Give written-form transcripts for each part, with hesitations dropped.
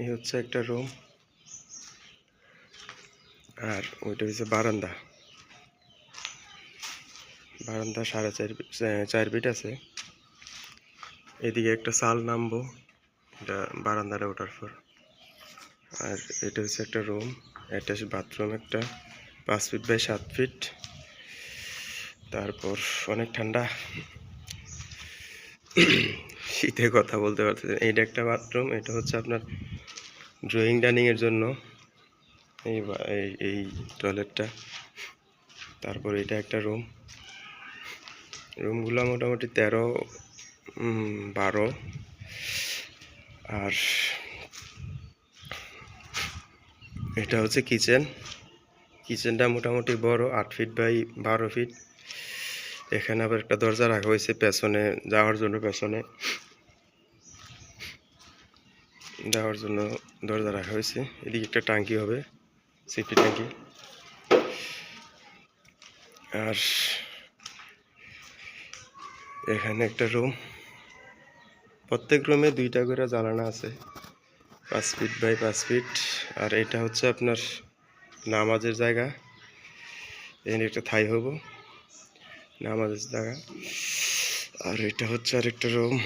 এই হচ্ছে একটা রুম, আর ওইটা হচ্ছে বারান্দা। বারান্দা 4.5 ফিট আছে। এদিকে একটা চাল নামবো, এটা বারান্দাটা ওঠার পর। আর এটা হচ্ছে একটা রুম, অ্যাটাচ বাথরুম একটা 5 ফিট বাই 7 ফিট। তারপর অনেক ঠান্ডা, শীতে কথা বলতে পারতেছি। এইটা একটা বাথরুম, এটা হচ্ছে আপনার ড্রয়িং ডাইনিংয়ের জন্য এই এই টয়লেটটা। তারপর এটা একটা রুম। রুমগুলো মোটামুটি 13-12। আর এটা হচ্ছে কিচেন। কিচেনটা মোটামুটি বড়, 8 ফিট বাই 12 ফিট। এখানে আবার একটা দরজা রাখা হয়েছে পেছনে যাওয়ার জন্য, দরজা রাখা হয়েছে। এদিকে একটা ট্যাঙ্কি হবে, সেফটি ট্যাঙ্কি। আর এখানে একটা রুম, প্রত্যেক রুমে 2টা করে জ্বালানা আছে, 5 ফিট বাই 5 ফিট। আর এটা হচ্ছে আপনার নামাজের জায়গা। এখানে একটা থাই হব, নামাজের জায়গা। আর এটা হচ্ছে আরেকটা রুম,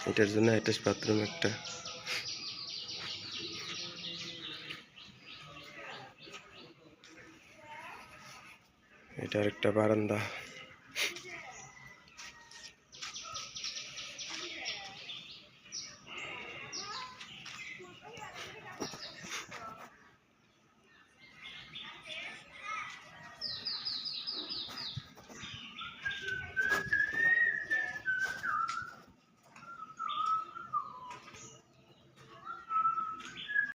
এটার জন্য অ্যাটাচ বাথরুম একটা। এটা আরেকটা বারান্দা।